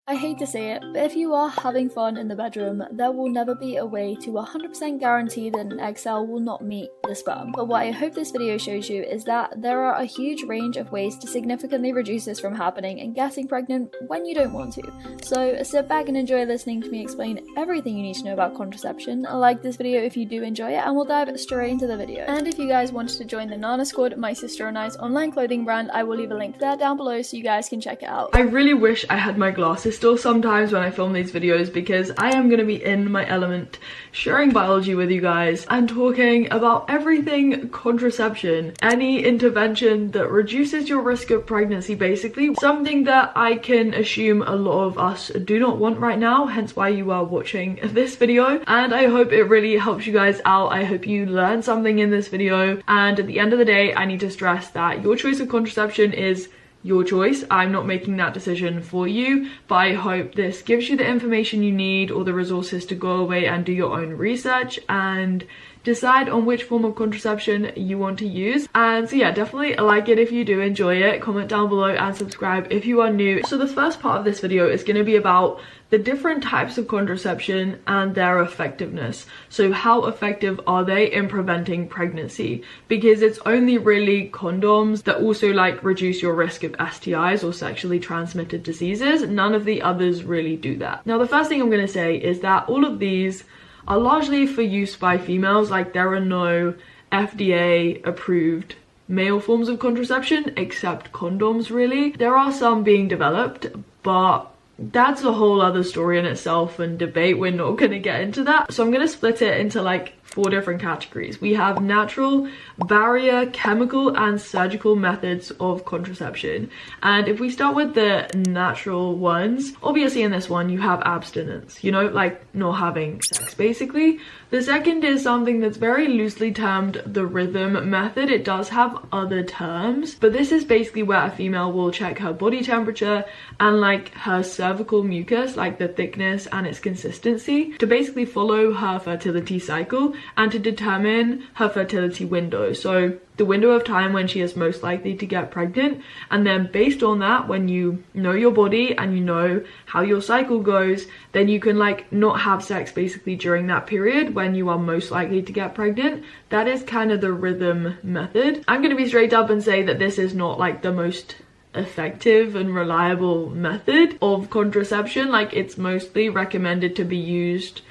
I hate to say it, but if you are having fun in the bedroom, there will never be a way to 100% guarantee that an egg cell will not meet the sperm. But what I hope this video shows you is that there are a huge range of ways to significantly reduce this from happening and getting pregnant when you don't want to. So sit back and enjoy listening to me explain everything you need to know about contraception. Like this video if you do enjoy it, and we'll dive straight into the video. And if you guys wanted to join the Nana Squad, my sister and I's online clothing brand, I will leave a link there down below so you guys can check it out. I really wish I had my glasses still sometimes when I film these videos, because I am going to be in my element sharing biology with you guys and talking about everything contraception, any intervention that reduces your risk of pregnancy, basically something that I can assume a lot of us do not want right now, hence why you are watching this video. And I hope it really helps you guys out. I hope you learn something in this video, and at the end of the day I need to stress that your choice of contraception is your choice. I'm not making that decision for you, but I hope this gives you the information you need or the resources to go away and do your own research and decide on which form of contraception you want to use. And so yeah, definitely like it if you do enjoy it, comment down below and subscribe if you are new. So the first part of this video is going to be about the different types of contraception and their effectiveness. So how effective are they in preventing pregnancy? Because it's only really condoms that also like reduce your risk of STIs or sexually transmitted diseases. None of the others really do that. Now the first thing I'm going to say is that all of these are largely for use by females. Like there are no FDA approved male forms of contraception except condoms really. There are some being developed, but that's a whole other story in itself and debate. We're not going to get into that. So I'm going to split it into like 4 different categories. We have natural, barrier, chemical and surgical methods of contraception. And if we start with the natural ones, obviously in this one you have abstinence, you know, like not having sex basically. The second is something that's very loosely termed the rhythm method. It does have other terms, but this is basically where a female will check her body temperature and like her cervical mucus, like the thickness and its consistency, to basically follow her fertility cycle and to determine her fertility window. So the window of time when she is most likely to get pregnant, and then based on that, when you know your body and you know how your cycle goes, then you can like not have sex basically during that period when you are most likely to get pregnant. That is kind of the rhythm method. I'm going to be straight up and say that this is not like the most effective and reliable method of contraception. Like it's mostly recommended to be used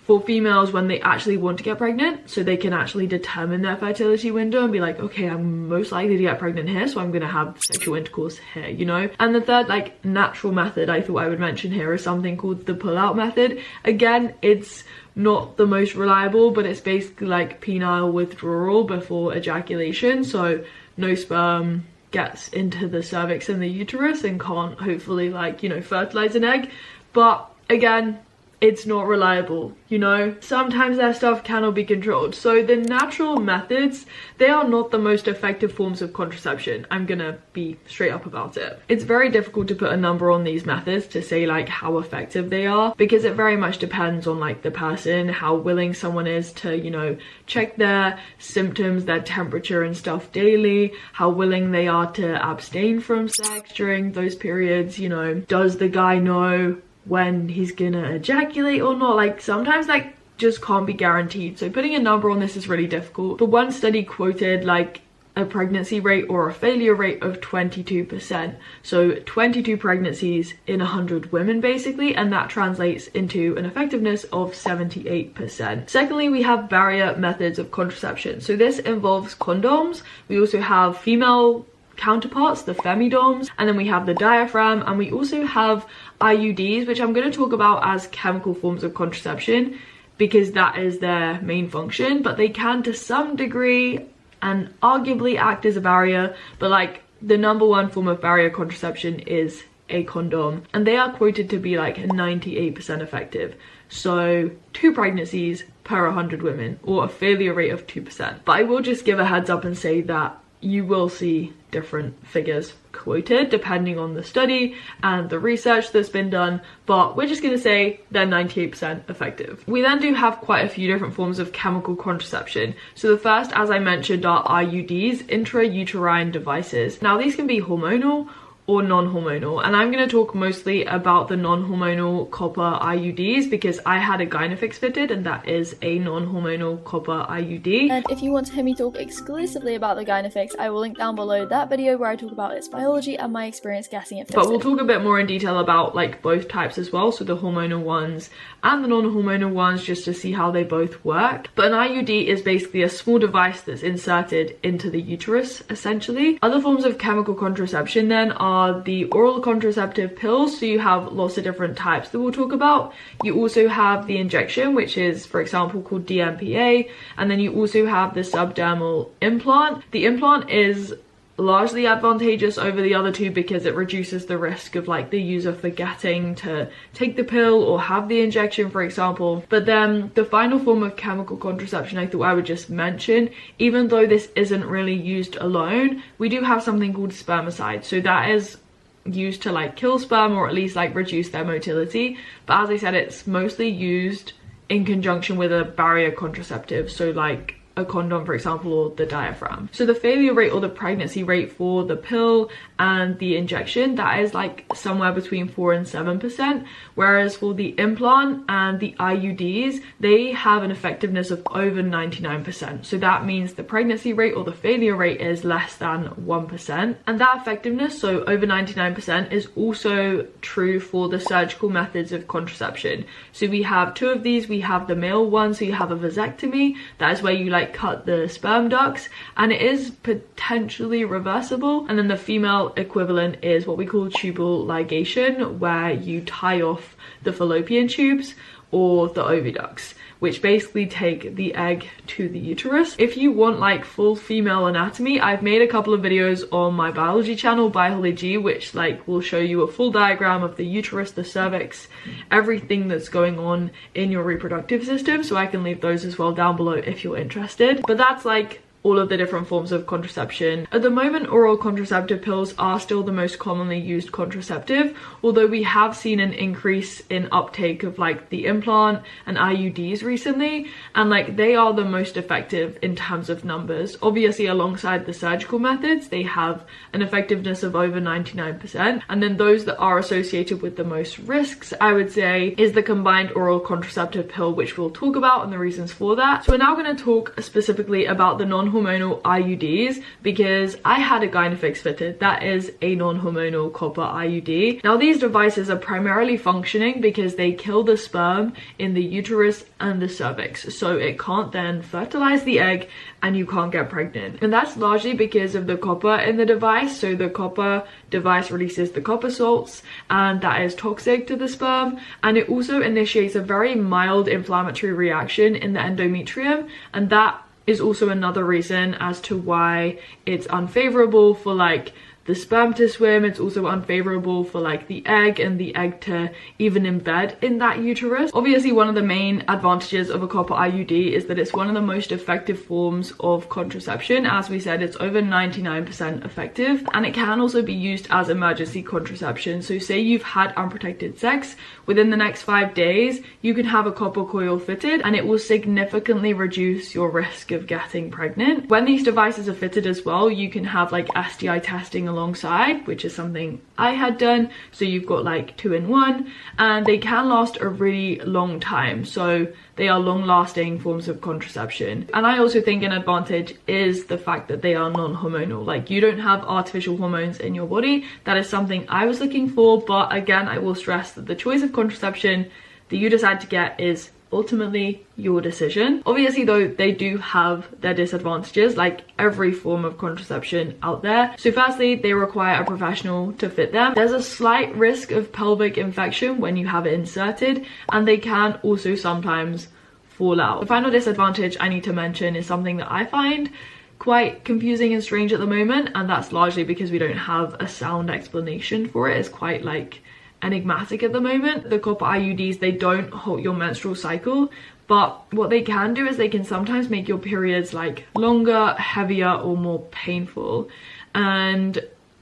for females when they actually want to get pregnant, so they can actually determine their fertility window and be like, okay, I'm most likely to get pregnant here, so I'm gonna have sexual intercourse here, you know. And the third like natural method I thought I would mention here is something called the pull-out method. Again, it's not the most reliable, but it's basically like penile withdrawal before ejaculation, so no sperm gets into the cervix and the uterus and can't hopefully like, you know, fertilize an egg. But again, it's not reliable, you know. Sometimes that stuff cannot be controlled. So the natural methods, they are not the most effective forms of contraception. I'm gonna be straight up about it. It's very difficult to put a number on these methods to say like how effective they are, because it very much depends on like the person, how willing someone is to, you know, check their symptoms, their temperature and stuff daily, how willing they are to abstain from sex during those periods, you know, does the guy know when he's gonna ejaculate or not. Like sometimes like just can't be guaranteed, so putting a number on this is really difficult. But one study quoted like a pregnancy rate or a failure rate of 22%, so 22 pregnancies in 100 women basically, and that translates into an effectiveness of 78%. Secondly, we have barrier methods of contraception. So this involves condoms. We also have female counterparts, the femidoms, and then we have the diaphragm, and we also have IUDs, which I'm going to talk about as chemical forms of contraception because that is their main function, but they can to some degree and arguably act as a barrier. But like the number one form of barrier contraception is a condom, and they are quoted to be like 98% effective, so 2 pregnancies per 100 women, or a failure rate of 2%. But I will just give a heads up and say that you will see different figures quoted depending on the study and the research that's been done, but we're just going to say they're 98% effective. We then do have quite a few different forms of chemical contraception. So the first, as I mentioned, are IUDs, intrauterine devices. Now these can be hormonal or non-hormonal, and I'm going to talk mostly about the non-hormonal copper IUDs because I had a Gynafix fitted and that is a non-hormonal copper IUD. And if you want to hear me talk exclusively about the Gynafix, I will link down below that video where I talk about its biology and my experience getting it fitted. But we'll talk a bit more in detail about like both types as well, so the hormonal ones and the non-hormonal ones, just to see how they both work. But an IUD is basically a small device that's inserted into the uterus essentially. Other forms of chemical contraception then are the oral contraceptive pills, so you have lots of different types that we'll talk about. You also have the injection, which is for example called DMPA, and then you also have the subdermal implant. The implant is largely advantageous over the other two because it reduces the risk of like the user forgetting to take the pill or have the injection, for example. But then the final form of chemical contraception I thought I would just mention, even though this isn't really used alone, we do have something called spermicide. So that is used to like kill sperm or at least like reduce their motility, but as I said, it's mostly used in conjunction with a barrier contraceptive, so like a condom, for example, or the diaphragm. So the failure rate or the pregnancy rate for the pill and the injection, that is like somewhere between 4 and 7%, whereas for the implant and the IUDs, they have an effectiveness of over 99%. So that means the pregnancy rate or the failure rate is less than 1%. And that effectiveness, so over 99%, is also true for the surgical methods of contraception. So we have two of these. We have the male one, so you have a vasectomy. That is where you like cut the sperm ducts, and it is potentially reversible. And then the female equivalent is what we call tubal ligation, where you tie off the fallopian tubes or the oviducts, which basically take the egg to the uterus. If you want like full female anatomy, I've made a couple of videos on my biology channel by Holly G, which like will show you a full diagram of the uterus, the cervix, everything that's going on in your reproductive system, so I can leave those as well down below if you're interested. But that's like all of the different forms of contraception. At the moment, oral contraceptive pills are still the most commonly used contraceptive, although we have seen an increase in uptake of like the implant and IUDs recently, and like they are the most effective in terms of numbers. Obviously, alongside the surgical methods, they have an effectiveness of over 99%, and then those that are associated with the most risks, I would say, is the combined oral contraceptive pill, which we'll talk about and the reasons for that. So we're now going to talk specifically about the non-hormonal IUDs because I had a Gynafix fitted. That is a non-hormonal copper IUD. Now these devices are primarily functioning because they kill the sperm in the uterus and the cervix, so it can't then fertilize the egg and you can't get pregnant. And that's largely because of the copper in the device. So the copper device releases the copper salts, and that is toxic to the sperm, and it also initiates a very mild inflammatory reaction in the endometrium, and that is also another reason as to why it's unfavorable for like the sperm to swim. It's also unfavorable for like the egg and the egg to even embed in that uterus. Obviously, one of the main advantages of a copper IUD is that it's one of the most effective forms of contraception. As we said, it's over 99% effective, and it can also be used as emergency contraception. So say you've had unprotected sex, within the next 5 days, you can have a copper coil fitted and it will significantly reduce your risk of getting pregnant. When these devices are fitted as well, you can have like STI testing alongside, which is something I had done. So you've got like 2-in-1, and they can last a really long time. So they are long-lasting forms of contraception. And I also think an advantage is the fact that they are non-hormonal. Like, you don't have artificial hormones in your body. That is something I was looking for, but again, I will stress that the choice of contraception that you decide to get is ultimately your decision. Obviously though, they do have their disadvantages like every form of contraception out there. So firstly, they require a professional to fit them. There's a slight risk of pelvic infection when you have it inserted, and they can also sometimes fall out. The final disadvantage I need to mention is something that I find quite confusing and strange at the moment, and that's largely because we don't have a sound explanation for it. It's quite like enigmatic at the moment. The copper IUDs, they don't halt your menstrual cycle, but what they can do is they can sometimes make your periods like longer, heavier, or more painful. And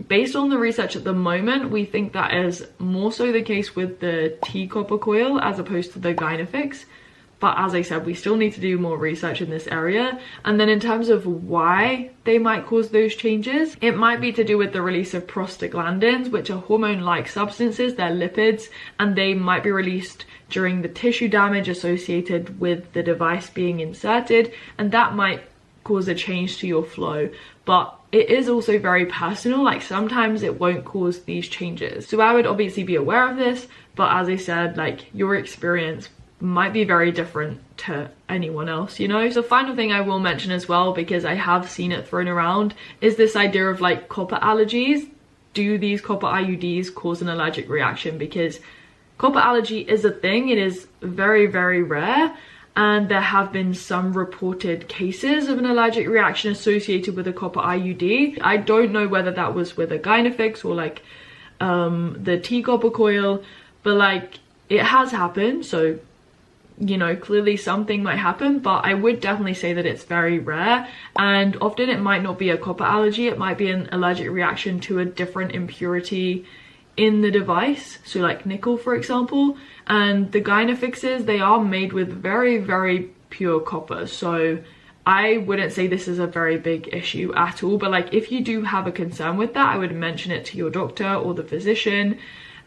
based on the research at the moment, we think that is more so the case with the T copper coil as opposed to the Gynafix. But as I said, we still need to do more research in this area. And then in terms of why they might cause those changes, it might be to do with the release of prostaglandins, which are hormone-like substances. They're lipids, and they might be released during the tissue damage associated with the device being inserted, and that might cause a change to your flow. But it is also very personal, like sometimes it won't cause these changes. So I would obviously be aware of this, but as I said, like your experience might be very different to anyone else, you know? So final thing I will mention as well, because I have seen it thrown around, is this idea of like copper allergies. Do these copper IUDs cause an allergic reaction? Because copper allergy is a thing. It is very, very rare, and there have been some reported cases of an allergic reaction associated with a copper IUD. I don't know whether that was with a Gynafix or like the T-copper coil, but like it has happened. So, you know, clearly something might happen, but I would definitely say that it's very rare, and often it might not be a copper allergy. It might be an allergic reaction to a different impurity in the device, so like nickel for example. And the Gynafixes, they are made with very, very pure copper, so I wouldn't say this is a very big issue at all. But like if you do have a concern with that, I would mention it to your doctor or the physician,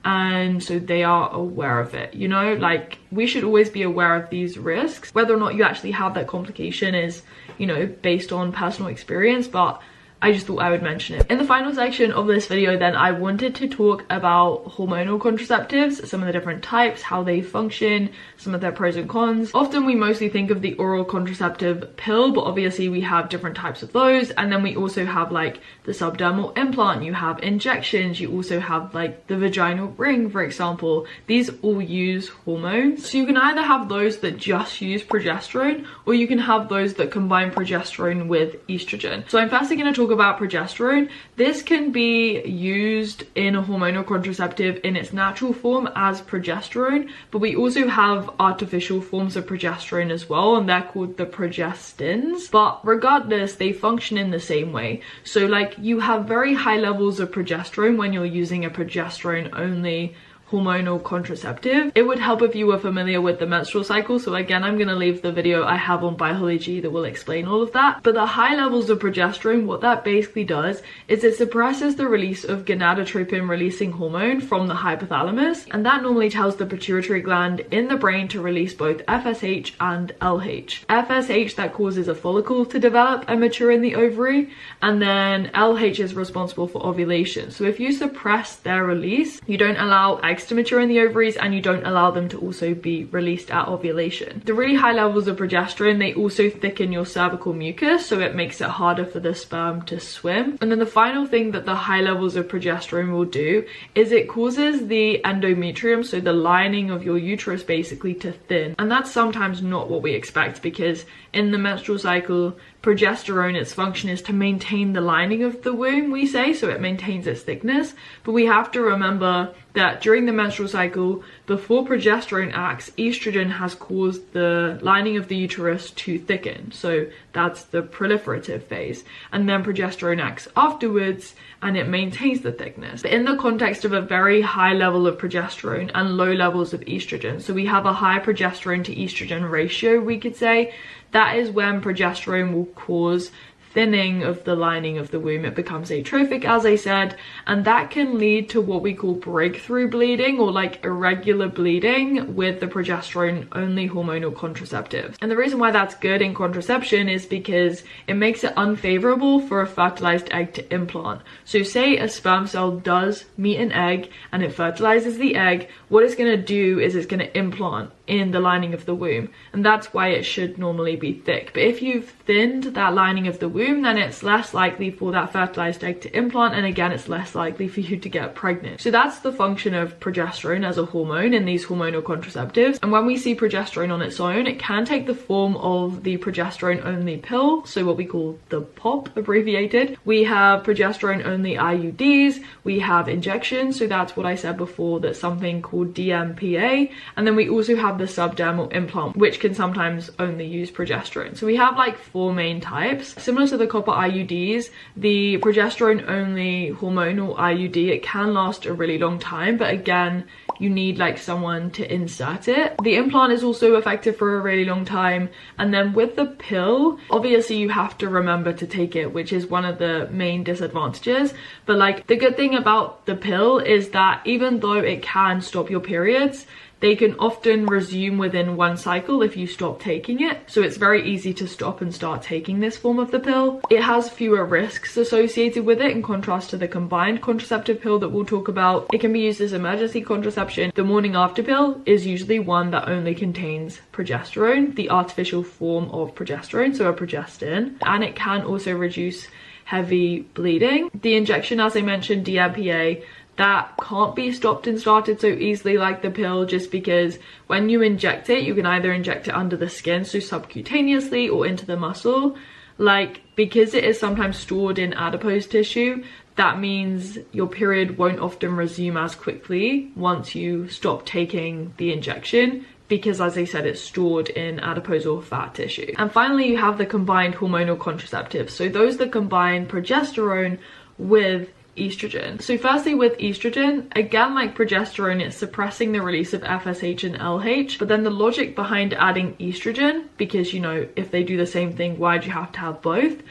and so they are aware of it, you know? Like we should always be aware of these risks. Whether or not you actually have that complication is, you know, based on personal experience, but I just thought I would mention it. In the final section of this video then, I wanted to talk about hormonal contraceptives, some of the different types, how they function, some of their pros and cons. Often we mostly think of the oral contraceptive pill, but obviously we have different types of those. And then we also have like the subdermal implant, you have injections, you also have like the vaginal ring, for example. These all use hormones. So you can either have those that just use progesterone, or you can have those that combine progesterone with estrogen. So I'm firstly going to talk about progesterone. This can be used in a hormonal contraceptive in its natural form as progesterone, but we also have artificial forms of progesterone as well, and they're called the progestins. But regardless, they function in the same way. So like you have very high levels of progesterone when you're using a progesterone only hormonal contraceptive. It would help if you were familiar with the menstrual cycle. So again, I'm going to leave the video I have on biology that will explain all of that. But the high levels of progesterone, what that basically does is it suppresses the release of gonadotropin releasing hormone from the hypothalamus. And that normally tells the pituitary gland in the brain to release both FSH and LH. FSH, that causes a follicle to develop and mature in the ovary. And then LH is responsible for ovulation. So if you suppress their release, you don't allow eggs to mature in the ovaries, and you don't allow them to also be released at ovulation. The really high levels of progesterone, they also thicken your cervical mucus, so it makes it harder for the sperm to swim. And then the final thing that the high levels of progesterone will do is it causes the endometrium, so the lining of your uterus basically, to thin. And that's sometimes not what we expect, because in the menstrual cycle, progesterone, its function is to maintain the lining of the womb, we say, so it maintains its thickness. But we have to remember that during the menstrual cycle, before progesterone acts, estrogen has caused the lining of the uterus to thicken. So that's the proliferative phase. And then progesterone acts afterwards, and it maintains the thickness. But in the context of a very high level of progesterone and low levels of estrogen, so we have a high progesterone to estrogen ratio, we could say, that is when progesterone will cause thinning of the lining of the womb. It becomes atrophic, as I said, and that can lead to what we call breakthrough bleeding, or like irregular bleeding with the progesterone only hormonal contraceptives. And the reason why that's good in contraception is because it makes it unfavorable for a fertilized egg to implant. So say a sperm cell does meet an egg and it fertilizes the egg, what it's going to do is it's going to implant in the lining of the womb, and that's why it should normally be thick. But if you've thinned that lining of the womb, then it's less likely for that fertilized egg to implant, and again, it's less likely for you to get pregnant. So that's the function of progesterone as a hormone in these hormonal contraceptives. And when we see progesterone on its own, it can take the form of the progesterone only pill, so what we call the POP abbreviated. We have progesterone only IUDs, we have injections, so that's what I said before, that's something called DMPA, and then we also have the subdermal implant, which can sometimes only use progesterone. So we have like 4 main types. Similar to the copper IUDs, the progesterone only hormonal IUD, it can last a really long time, but again, you need like someone to insert it. The implant is also effective for a really long time. And then with the pill, obviously you have to remember to take it, which is one of the main disadvantages. But like the good thing about the pill is that even though it can stop your periods, they can often resume within one cycle if you stop taking it. So it's very easy to stop and start taking this form of the pill. It has fewer risks associated with it in contrast to the combined contraceptive pill that we'll talk about. It can be used as emergency contraception. The morning after pill is usually one that only contains progesterone, the artificial form of progesterone, so a progestin, and it can also reduce heavy bleeding. The injection, as I mentioned, DMPA, that can't be stopped and started so easily like the pill, just because when you inject it, you can either inject it under the skin, so subcutaneously, or into the muscle. Like, because it is sometimes stored in adipose tissue, that means your period won't often resume as quickly once you stop taking the injection, because as I said, it's stored in adipose or fat tissue. And finally, you have the combined hormonal contraceptives. So those that combine progesterone with estrogen. So firstly, with estrogen, again, like progesterone, it's suppressing the release of FSH and LH, but then the logic behind adding estrogen, because, you know, if they do the same thing, why do you have to have both?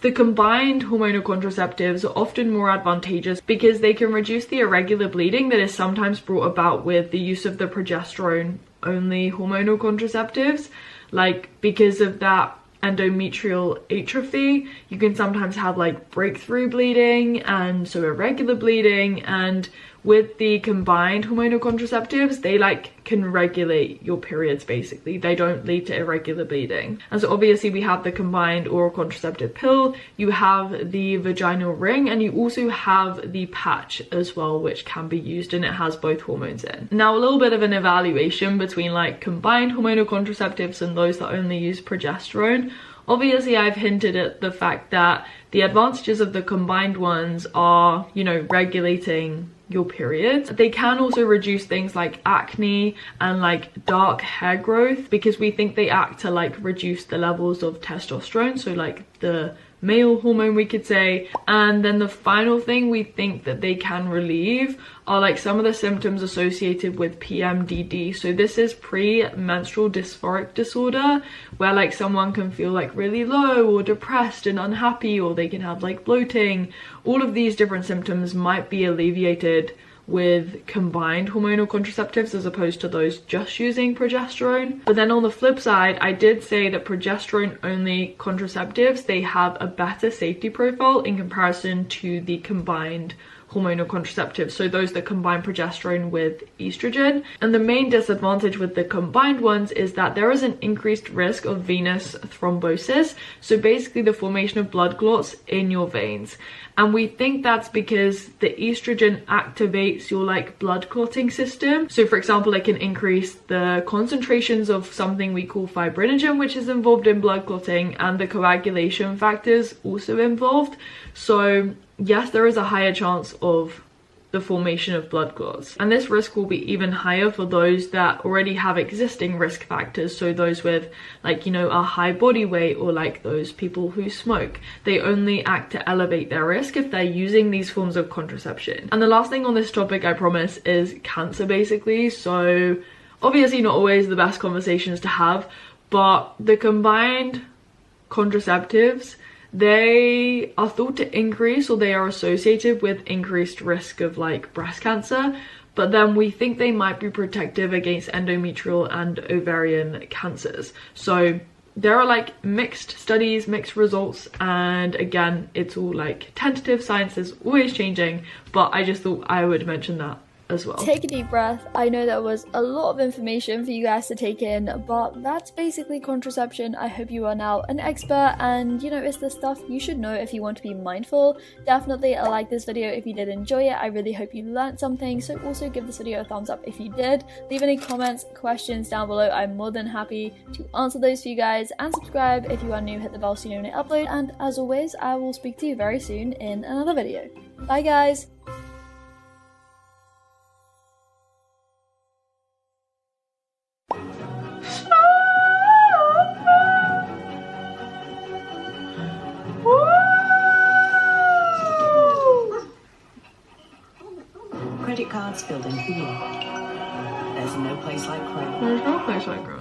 The combined hormonal contraceptives are often more advantageous because they can reduce the irregular bleeding that is sometimes brought about with the use of the progesterone only hormonal contraceptives. Like, because of that endometrial atrophy, you can sometimes have like breakthrough bleeding and so irregular bleeding, and with the combined hormonal contraceptives, they like can regulate your periods. Basically, they don't lead to irregular bleeding. And so obviously we have the combined oral contraceptive pill, you have the vaginal ring, and you also have the patch as well, which can be used, and it has both hormones in. Now, a little bit of an evaluation between like combined hormonal contraceptives and those that only use progesterone. Obviously, I've hinted at the fact that the advantages of the combined ones are, you know, regulating your periods. They can also reduce things like acne and like dark hair growth, because we think they act to like reduce the levels of testosterone, so like the male hormone, we could say. And then the final thing we think that they can relieve are like some of the symptoms associated with PMDD. So this is premenstrual dysphoric disorder, where like someone can feel like really low or depressed and unhappy, or they can have like bloating. All of these different symptoms might be alleviated with combined hormonal contraceptives as opposed to those just using progesterone. But then on the flip side, I did say that progesterone only contraceptives, they have a better safety profile in comparison to the combined hormonal contraceptives, so those that combine progesterone with estrogen. And the main disadvantage with the combined ones is that there is an increased risk of venous thrombosis, so basically the formation of blood clots in your veins. And we think that's because the estrogen activates your like blood clotting system. So for example, it can increase the concentrations of something we call fibrinogen, which is involved in blood clotting, and the coagulation factors also involved. So yes, there is a higher chance of the formation of blood clots, and this risk will be even higher for those that already have existing risk factors. So those with like, you know, a high body weight, or like those people who smoke, they only act to elevate their risk if they're using these forms of contraception. And the last thing on this topic, I promise, is cancer basically. So obviously not always the best conversations to have, but the combined contraceptives, they are thought to increase, or they are associated with increased risk of like breast cancer, but then we think they might be protective against endometrial and ovarian cancers. So there are like mixed studies, mixed results, and again, it's all like tentative. Science is always changing, but I just thought I would mention that as well. Take a deep breath. I know that was a lot of information for you guys to take in, but that's basically contraception. I hope you are now an expert, and you know, it's the stuff you should know if you want to be mindful. Definitely like this video if you did enjoy it. I really hope you learned something, so also give this video a thumbs up if you did. Leave any comments, questions down below. I'm more than happy to answer those for you guys, and subscribe if you are new. Hit the bell so you know when I upload, and as always, I will speak to you very soon in another video. Bye guys! Credit cards filled in for you. There's no place like Crow. There's no place like Crow.